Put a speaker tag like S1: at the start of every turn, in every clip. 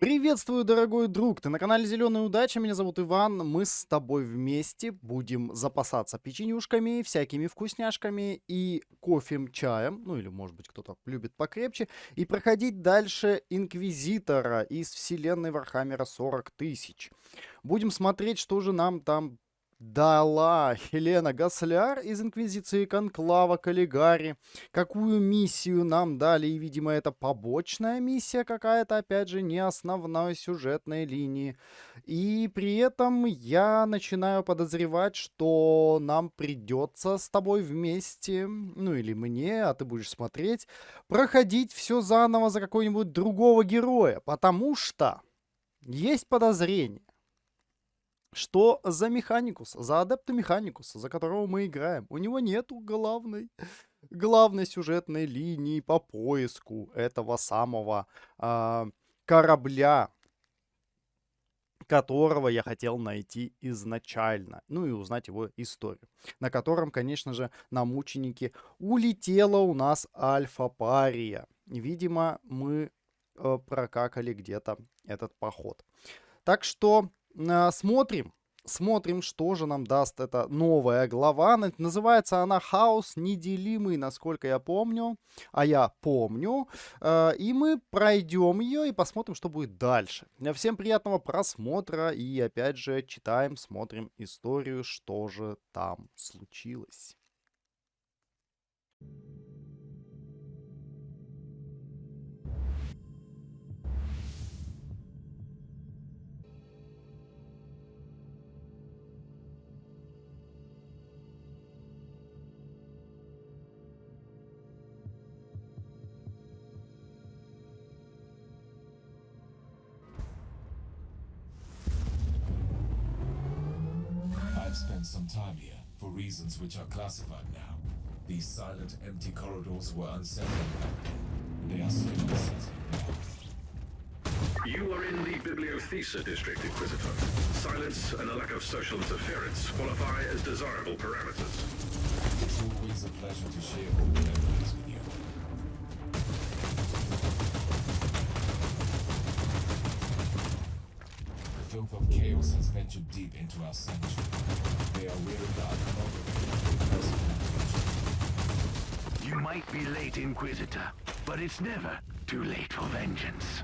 S1: Приветствую, дорогой друг! Ты на канале Зеленая Удача, меня зовут Иван. Мы с тобой вместе будем запасаться печенюшками, всякими вкусняшками и кофем, чаем, ну или может быть кто-то любит покрепче, и проходить дальше Инквизитора из вселенной Вархаммера 40 тысяч. Будем смотреть, что же нам там дала Хелена Гасляр из Инквизиции Конклава Каллигари, какую миссию нам дали, и, видимо, это побочная миссия какая-то, опять же, не основной сюжетной линии. И при этом я начинаю подозревать, что нам придется с тобой вместе, ну или мне, а ты будешь смотреть, проходить все заново за какого-нибудь другого героя, потому что есть подозрение, что за Механикуса, за адепта Механикуса, за которого мы играем, у него нету главной сюжетной линии по поиску этого самого корабля, которого я хотел найти изначально. Ну и узнать его историю. На котором, конечно же, на мученики улетела у нас Альфа-Пария. Видимо, мы прокакали где-то этот поход. Так что смотрим, что же нам даст эта новая глава. Называется она «Хаос, неделимый», насколько я помню. А я помню. И мы пройдем ее и посмотрим, что будет дальше. Всем приятного просмотра. И опять же читаем, смотрим историю, что же там случилось.
S2: I've spent some time here, for reasons which are classified now. These silent, empty corridors were unsettling back then. They are still unsettling now.
S3: You are in the Bibliotheca district, Inquisitor. Silence and a lack of social interference qualify as desirable parameters.
S2: It's always a pleasure to share old memories with you. The filth of chaos has ventured deep into our sanctuary. They are wearing the iconography of personal attention.
S4: You might be late, Inquisitor, but it's never too late for vengeance.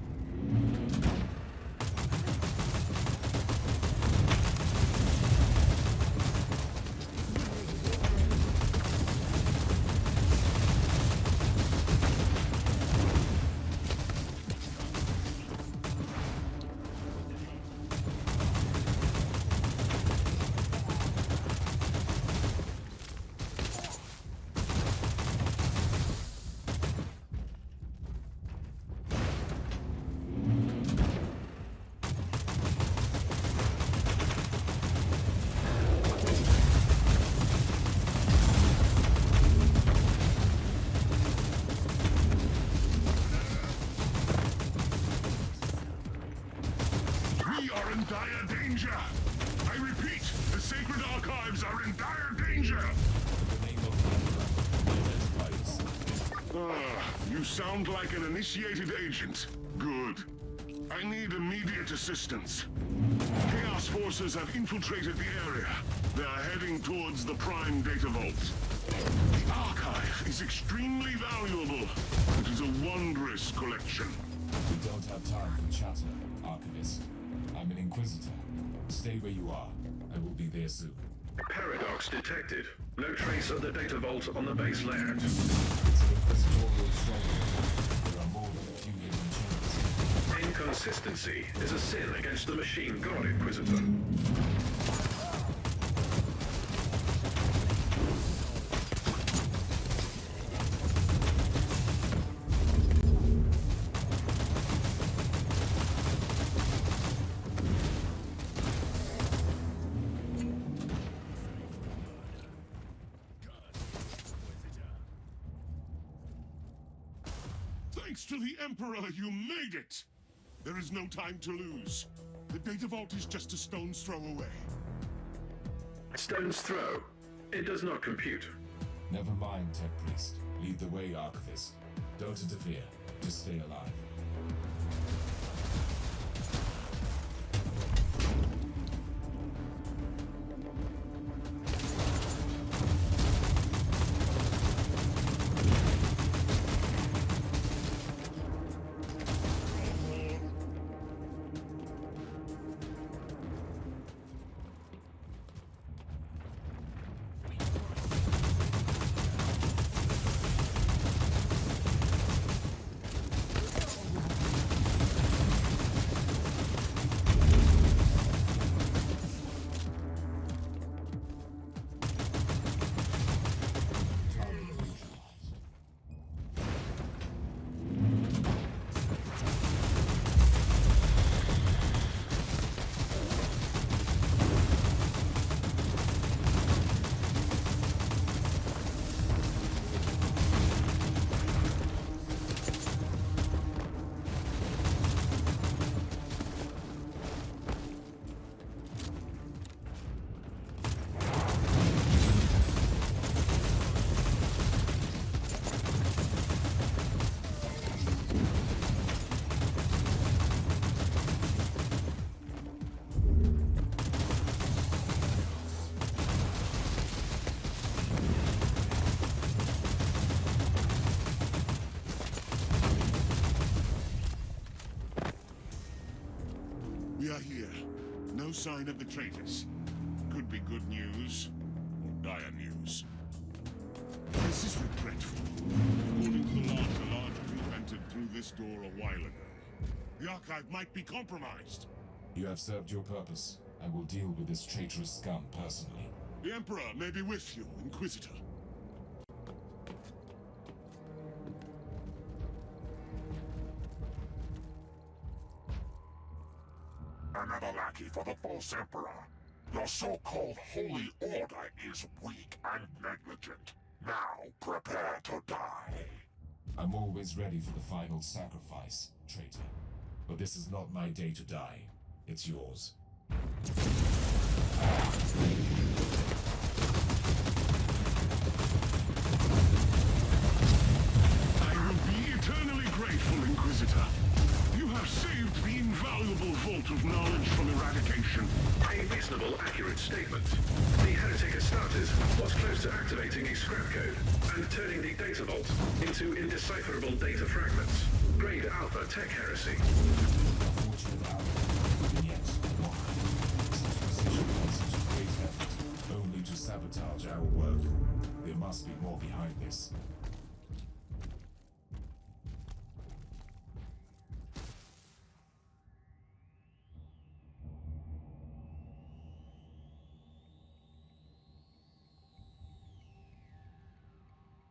S5: We are in dire danger! I repeat, the sacred archives are in dire danger!
S2: The name of the Emperor, identify yourself.
S5: You sound like an initiated agent. Good. I need immediate assistance. Chaos forces have infiltrated the area. They are heading towards the Prime Data Vault. The archive is extremely valuable. It is a wondrous collection.
S2: We don't have time for chatter, Archivist. I'm an Inquisitor. Stay where you are. I will be there soon.
S3: Paradox detected. No trace of the data vault on the base layout.
S2: It's an Inquisitorial stronghold. There are more than a few hidden chambers.
S3: Inconsistency is a sin against the machine god, Inquisitor.
S5: Thanks to the Emperor, you made it! There is no time to lose. The data vault is just a stone's throw away.
S3: Stone's throw. It does not compute.
S2: Never mind, Tech Priest. Lead the way, Archivist. Don't interfere. Just stay alive.
S5: sign of the traitors. Could be good news, or dire news. This is regretful. According to the log, a large group entered through this door a while ago. The archive might be compromised.
S2: You have served your purpose. I will deal with this traitorous scum personally.
S5: The Emperor may be with you, Inquisitor.
S6: Another lackey for the false Emperor. Your so-called Holy Order is weak and negligent. Now, prepare to die.
S2: I'm always ready for the final sacrifice, traitor. But this is not my day to die. It's yours.
S5: I will be eternally grateful, Inquisitor. You have saved the invaluable vault of knowledge from eradication.
S3: A reasonable, accurate statement. The heretic Astartes was close to activating a scrap code and turning the data vault into indecipherable data fragments. Grade Alpha tech heresy.
S2: Unfortunate outcome, and yet, why? Such precision and such great effort, only to sabotage our work. There must be more behind this.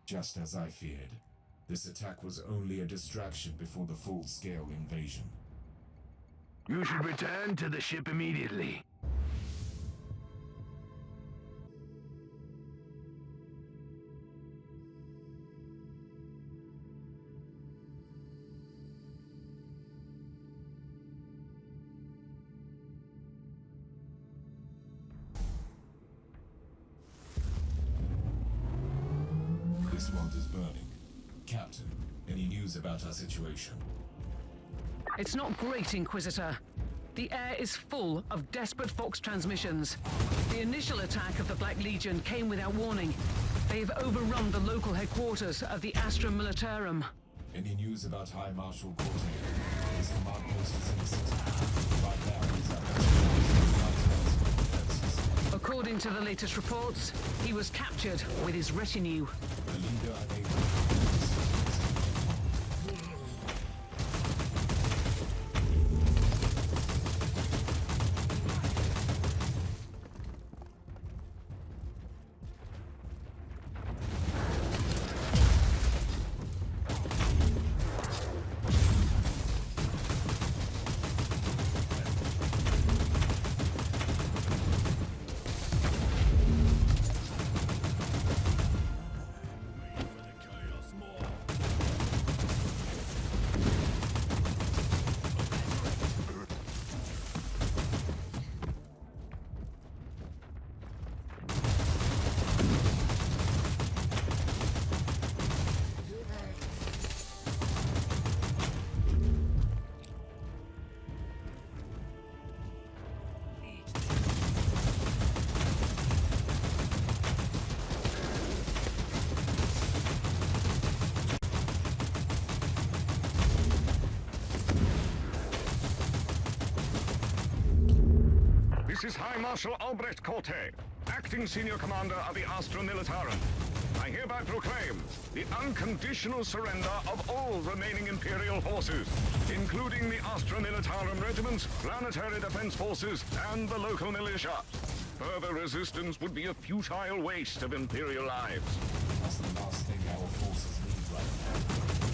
S2: Just as I feared, this attack was only a distraction before the full-scale invasion.
S4: You should return to the ship immediately.
S2: This vault is burning. Captain, any news about our situation?
S7: It's not great, Inquisitor. The air is full of desperate Fox transmissions. The initial attack of the Black Legion came without warning. They've overrun the local headquarters of the Astra Militarum.
S2: Any news about High Marshal Corte? His command post is in the city. Right now, he's at defenses.
S7: According to the latest reports, he was captured with his retinue.
S2: The leader unable to
S8: This is High Marshal Albrecht Corte, acting senior commander of the Astra Militarum. I hereby proclaim the unconditional surrender of all remaining Imperial forces, including the Astra Militarum regiments, planetary defense forces, and the local militia. Further resistance would be a futile waste of Imperial lives.
S2: That's the last thing our forces need right now.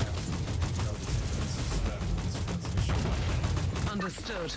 S2: Captain, tell the citizens to scramble this transmission.
S7: Understood.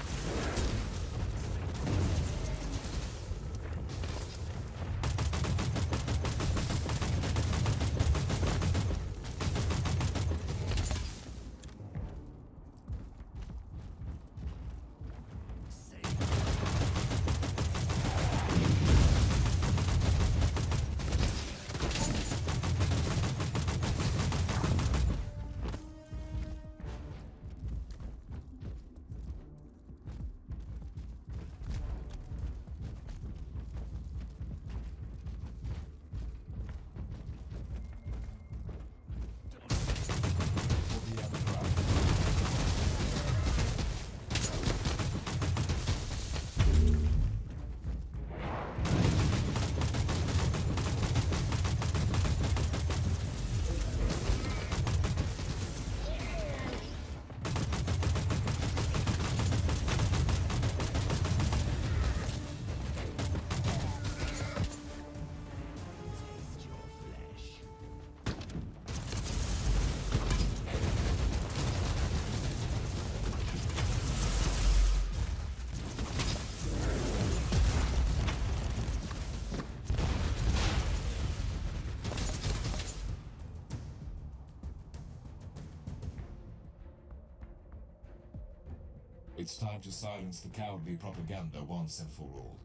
S2: It's time to silence the cowardly propaganda once and for all.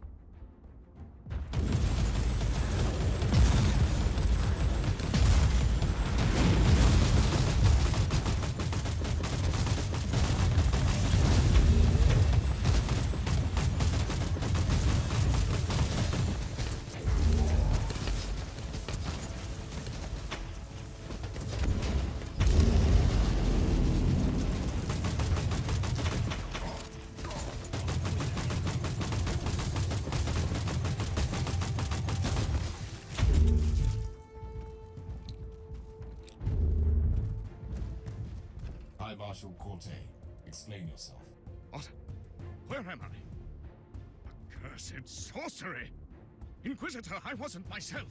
S2: High Marshal Corte, explain yourself.
S8: What? Where am I? Accursed sorcery! Inquisitor, I wasn't myself.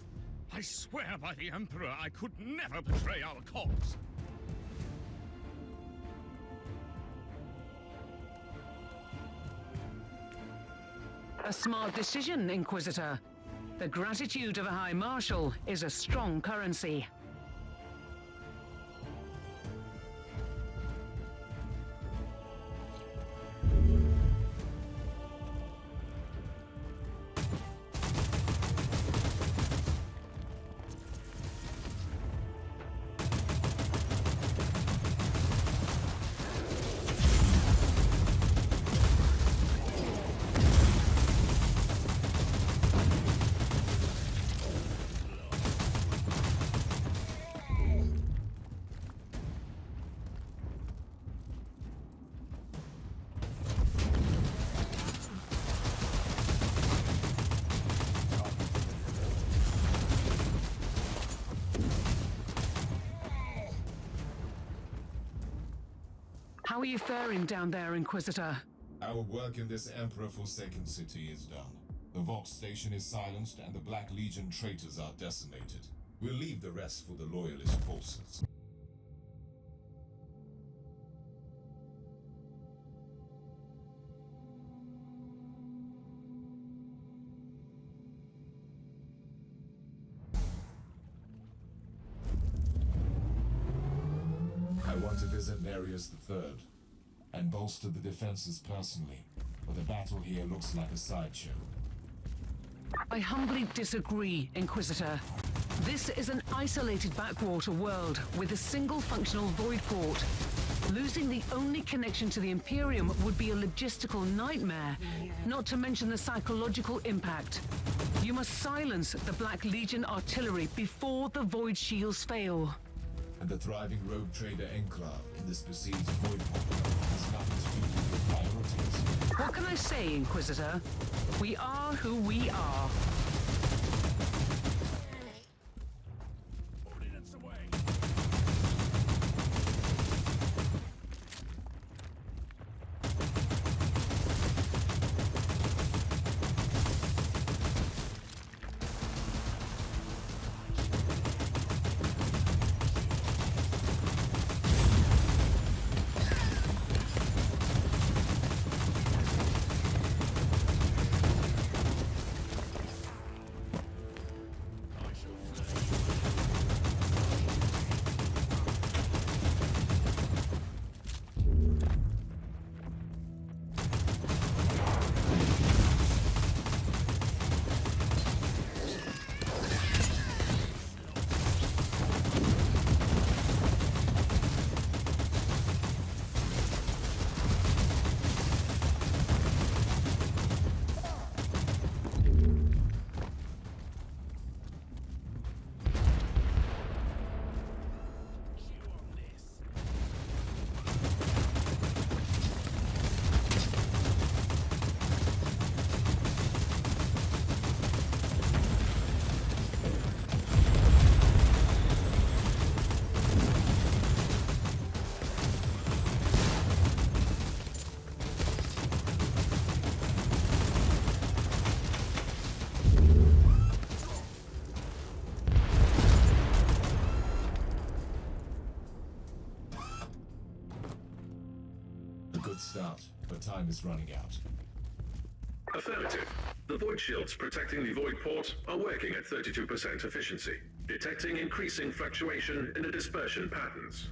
S8: I swear by the Emperor I could never betray our cause.
S7: A smart decision, Inquisitor. The gratitude of a High Marshal is a strong currency. How are you faring down there, Inquisitor?
S2: Our work in this Emperor-forsaken city is done. The Vox station is silenced and the Black Legion traitors are decimated. We'll leave the rest for the Loyalist forces. I want to visit Marius III and bolster the defenses personally, but the battle here looks like a sideshow.
S7: I humbly disagree, Inquisitor. This is an isolated backwater world with a single functional void port. Losing the only connection to the Imperium would be a logistical nightmare, not to mention the psychological impact. You must silence the Black Legion artillery before the void shields fail.
S2: And the thriving rogue trader enclave in this besieged void port has nothing to do with your priorities.
S7: What can I say, Inquisitor? We are who we are.
S2: Good start, but time is running out.
S3: Affirmative. The void shields protecting the void port are working at 32% efficiency, detecting increasing fluctuation in the dispersion patterns.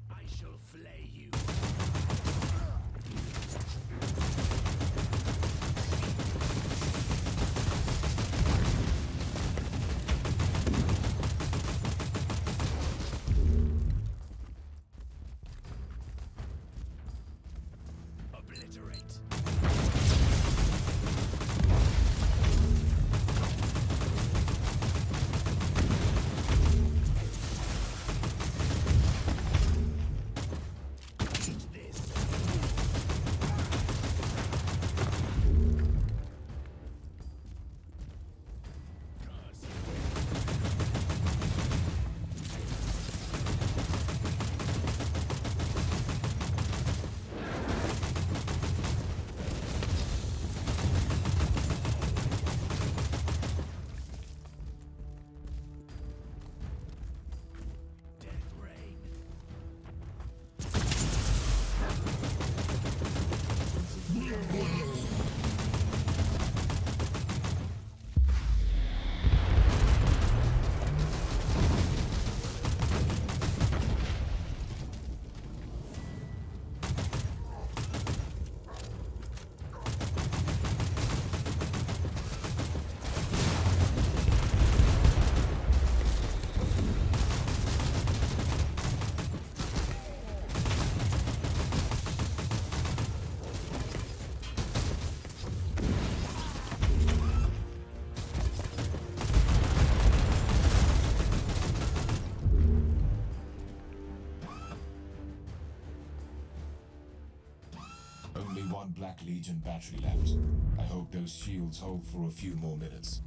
S4: I shall flay you.
S2: one Black Legion battery left. I hope those shields hold for a few more minutes.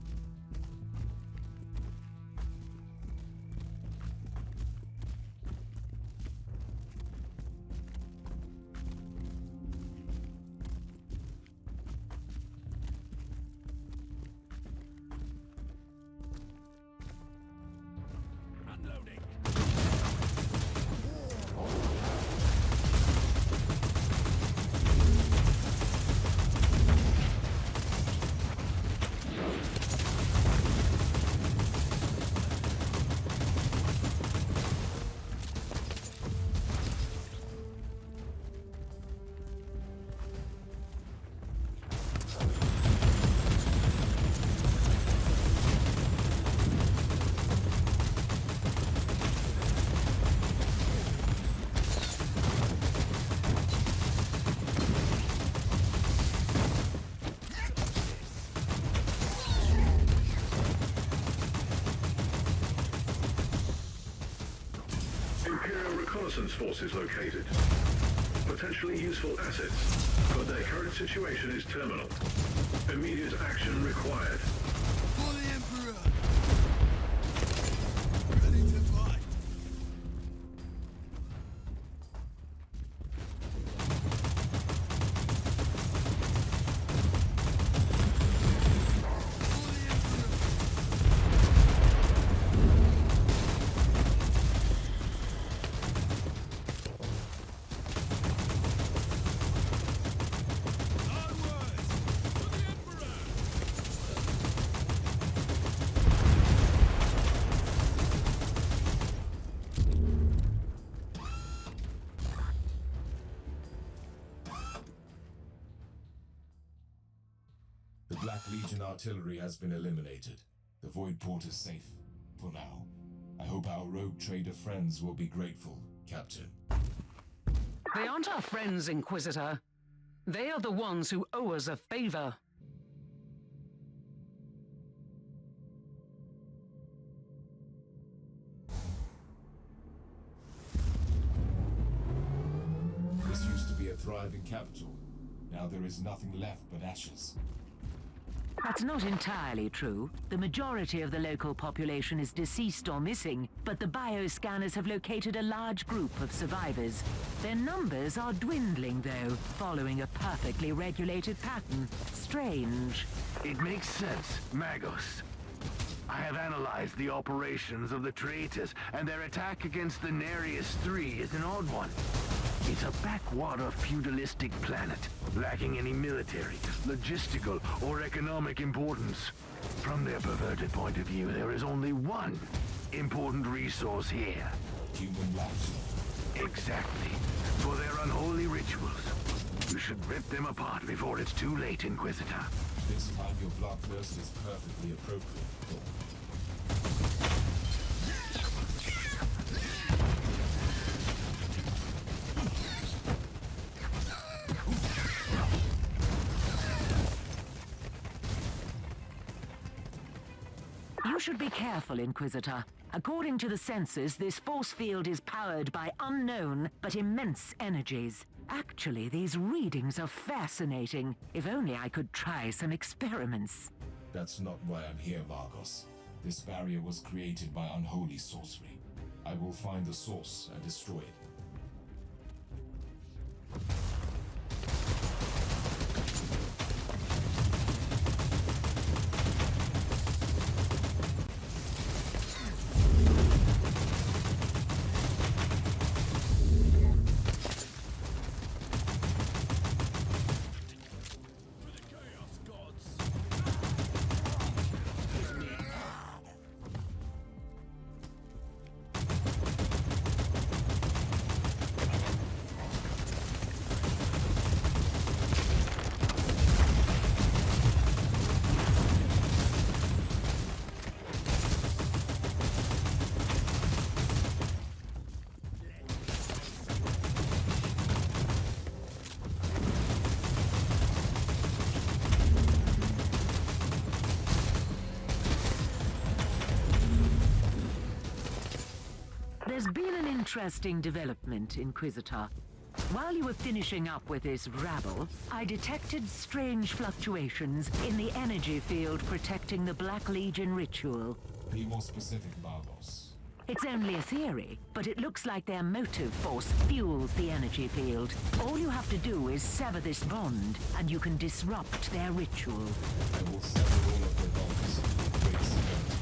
S3: Imperial reconnaissance forces located. Potentially useful assets, but their current situation is terminal. Immediate action required.
S9: For the Emperor! Ready to fight!
S2: The Black Legion artillery has been eliminated. The Void Port is safe, for now. I hope our rogue trader friends will be grateful, Captain.
S7: They aren't our friends, Inquisitor. They are the ones who owe us a favor.
S2: This used to be a thriving capital. Now there is nothing left but ashes.
S10: That's not entirely true. The majority of the local population is deceased or missing, but the bioscanners have located a large group of survivors. Their numbers are dwindling, though, following a perfectly regulated pattern. Strange.
S4: It makes sense, Magos. I have analyzed the operations of the traitors, and their attack against the Nereus III is an odd one. It's a backwater feudalistic planet, lacking any military, logistical, or economic importance. From their perverted point of view, there is only one important resource here.
S2: Human life.
S4: Exactly. For their unholy rituals. You should rip them apart before it's too late, Inquisitor.
S2: This time your bloodthirst is perfectly appropriate.
S10: You should be careful, Inquisitor. According to the sensors, this force field is powered by unknown but immense energies. Actually, these readings are fascinating. If only I could try some experiments.
S2: That's not why I'm here, Marcos. This barrier was created by unholy sorcery. I will find the source and destroy it.
S10: There's been an interesting development, Inquisitor. While you were finishing up with this rabble, I detected strange fluctuations in the energy field protecting the Black Legion ritual.
S2: Be more specific, Bargos.
S10: It's only a theory, but it looks like their motive force fuels the energy field. All you have to do is sever this bond, and you can disrupt their ritual.
S2: I will sever all of their bonds. Great severity.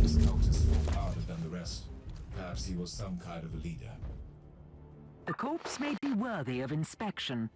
S2: This cultist fought harder than the rest. Perhaps he was some kind of a leader.
S10: The corpse may be worthy of inspection.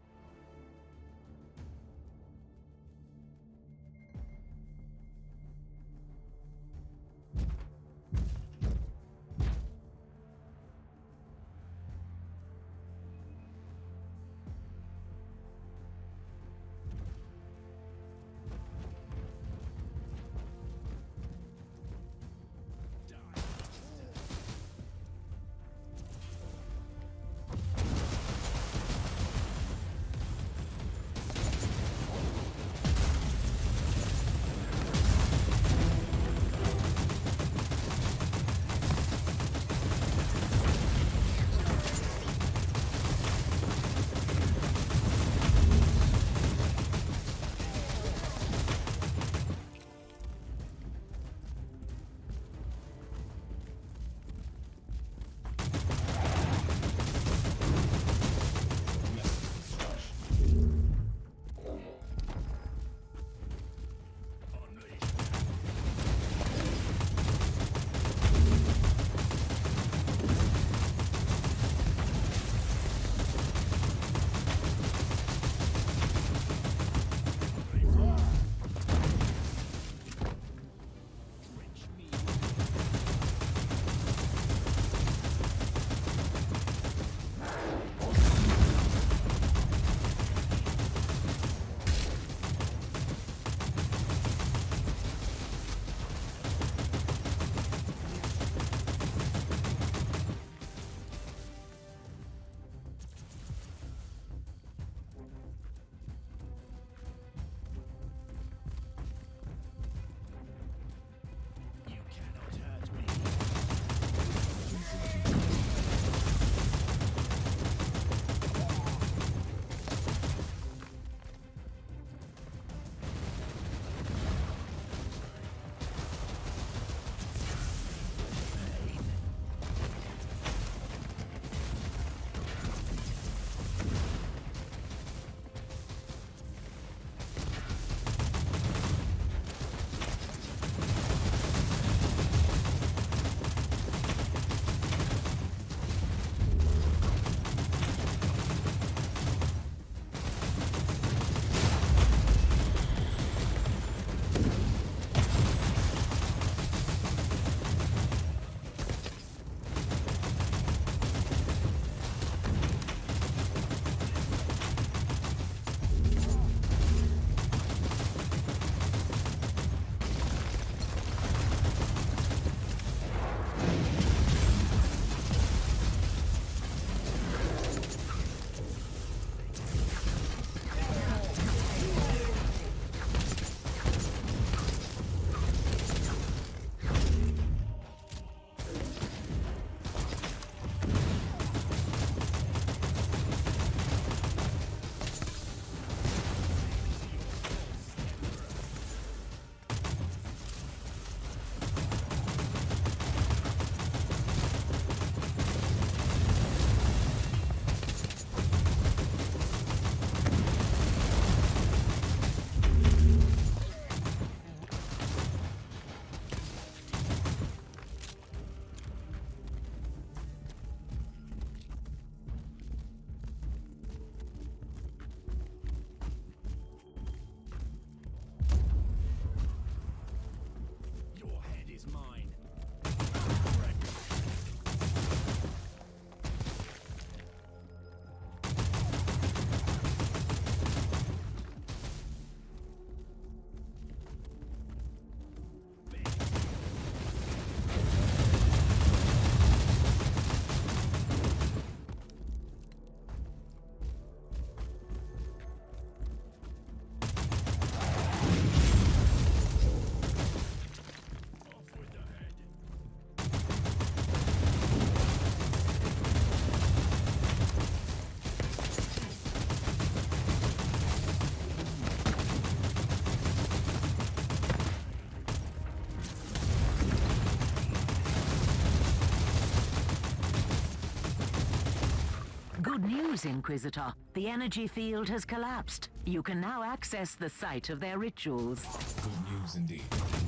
S10: news, Inquisitor. The energy field has collapsed. You can now access the site of their rituals.
S2: Good news indeed.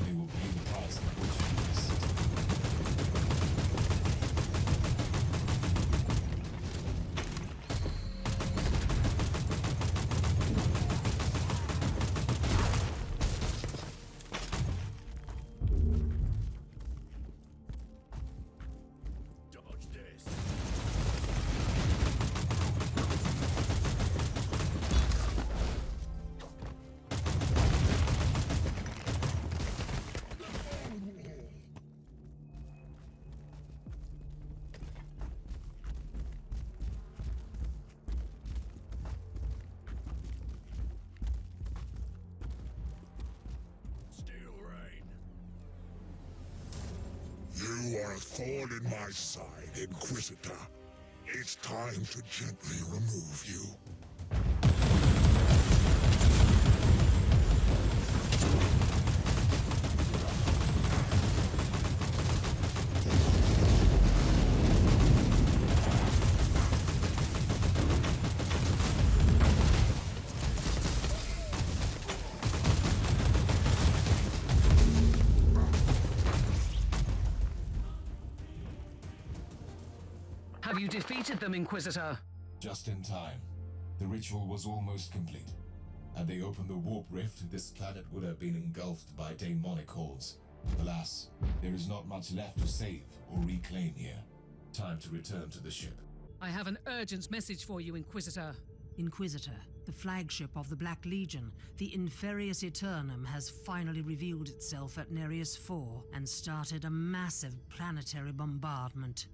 S2: They will pay the price for butchering this city.
S6: Dodge this. Steel rain.
S11: You are a thorn in my side, Inquisitor. It's time to gently remove you.
S7: Have you defeated them, Inquisitor?
S2: Just in time. The ritual was almost complete. Had they opened the warp rift, this planet would have been engulfed by demonic hordes. Alas, there is not much left to save or reclaim here. Time to return to the ship.
S12: I have an urgent message for you, Inquisitor. Inquisitor, the flagship of the Black Legion, the Inferius Eternum, has finally revealed itself at Nereus 4 and started a massive planetary bombardment.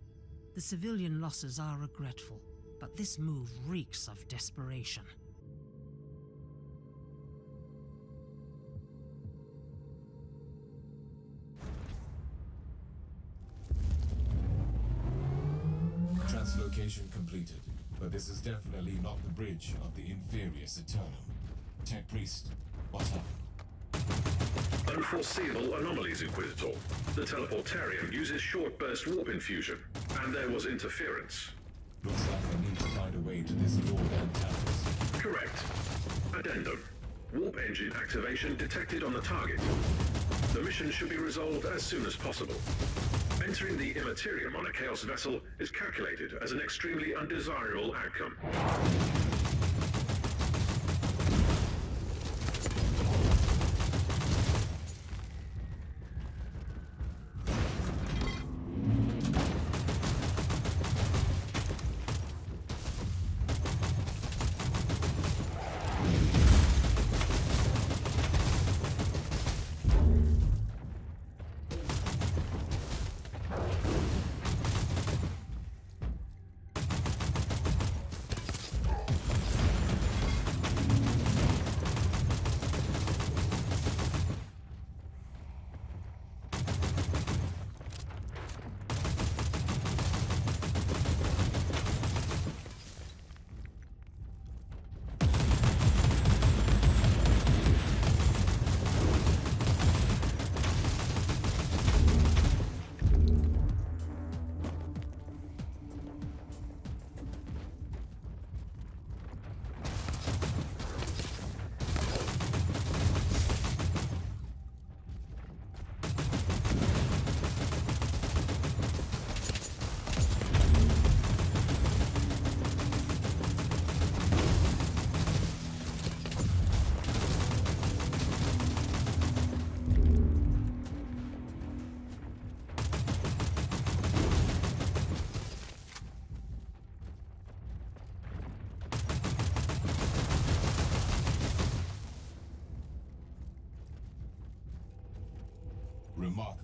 S12: The civilian losses are regretful, but this move reeks of desperation.
S2: Translocation completed, but this is definitely not the bridge of the Inferius Eternum. Tech Priest, what happened?
S3: Unforeseeable anomalies, Inquisitor. The teleportarium uses short-burst warp infusion, and there was interference.
S2: Looks like I need to find a way to this Lord Antares.
S3: Correct. Addendum. Warp engine activation detected on the target. The mission should be resolved as soon as possible. Entering the Immaterium on a Chaos vessel is calculated as an extremely undesirable outcome.
S2: Remarkable.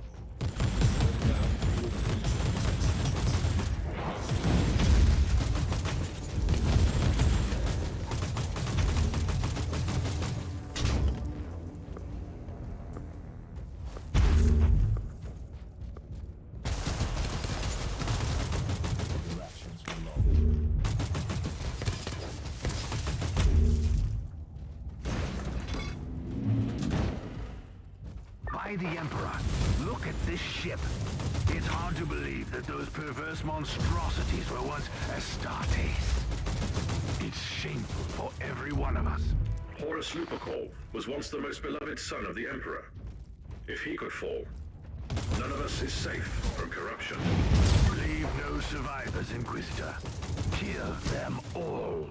S4: By the Emperor, look at this ship. It's hard to believe that those perverse monstrosities were once Astartes. It's shameful for every one of us.
S3: Horus Lupercal was once the most beloved son of the Emperor. If he could fall, none of us is safe from corruption.
S4: Leave no survivors, Inquisitor. Kill them all.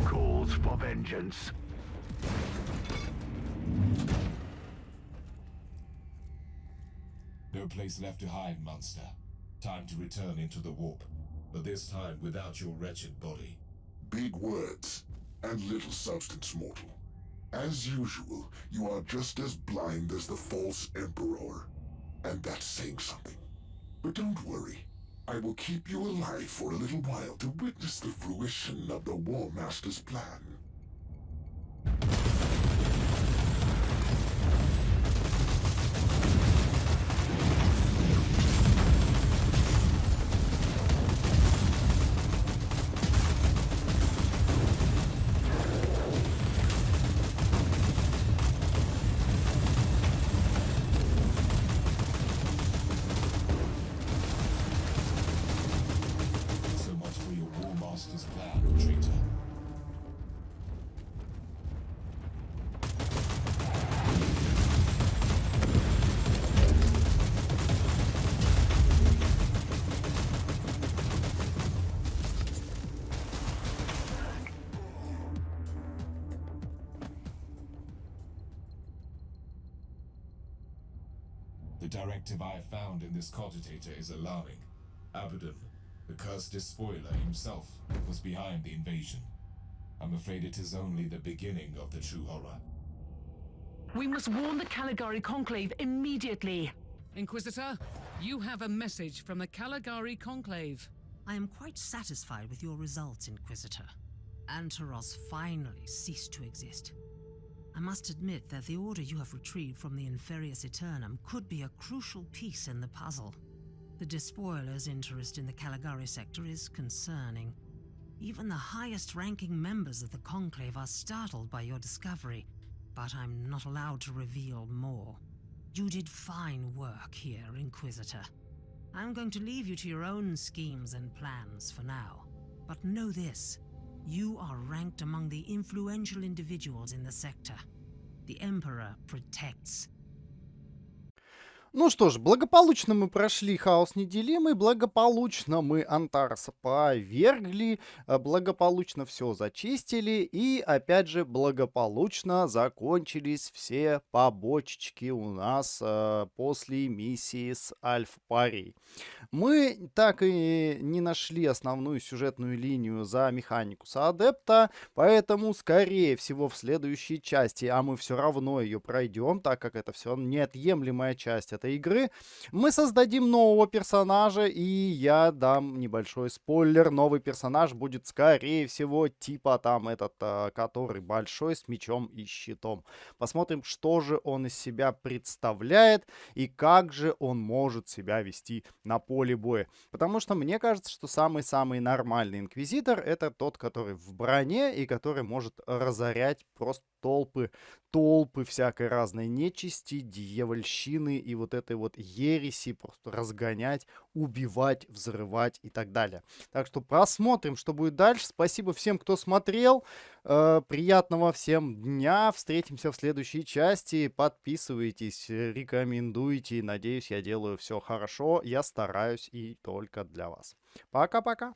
S4: Calls for vengeance.
S2: No place left to hide, monster. Time to return into the warp, but this time without your wretched body.
S11: Big words and little substance, mortal. As usual, you are just as blind as the false emperor. And that's saying something. But don't worry. I will keep you alive for a little while to witness the fruition of the War Master's plan.
S2: The directive I have found in this cogitator is alarming. Abaddon, the cursed despoiler himself, was behind the invasion. I'm afraid it is only the beginning of the true horror.
S7: We must warn the Caligari Conclave immediately.
S12: Inquisitor, you have a message from the Caligari Conclave.
S13: I am quite satisfied with your results, Inquisitor. Antaros finally ceased to exist. I must admit that the order you have retrieved from the Inferius Aeternum could be a crucial piece in the puzzle. The despoiler's interest in the Caligari sector is concerning. Even the highest-ranking members of the Conclave are startled by your discovery, but I'm not allowed to reveal more. You did fine work here, Inquisitor. I'm going to leave you to your own schemes and plans for now. But know this. You are ranked among the influential individuals in the sector. The Emperor protects.
S1: Ну что ж, благополучно мы прошли Хаос неделимый, благополучно мы Антараса повергли, благополучно все зачистили и, опять же, благополучно закончились все побочечки у нас после миссии с Альф-Парей. Мы так и не нашли основную сюжетную линию за Механикуса Адепта, поэтому, скорее всего, в следующей части, а мы все равно ее пройдем, так как это все неотъемлемая часть этой игры, мы создадим нового персонажа, и я дам небольшой спойлер, новый персонаж будет, скорее всего, типа там этот, который большой, с мечом и щитом. Посмотрим, что же он из себя представляет, и как же он может себя вести на поле боя. Потому что мне кажется, что самый-самый нормальный инквизитор — это тот, который в броне и который может разорять просто толпы всякой разной нечисти, дьявольщины и вот этой вот ереси, просто разгонять, убивать, взрывать и так далее. Так что посмотрим, что будет дальше. Спасибо всем, кто смотрел. Приятного всем дня. Встретимся в следующей части. Подписывайтесь, рекомендуйте. Надеюсь, я делаю все хорошо. Я стараюсь и только для вас. Пока-пока.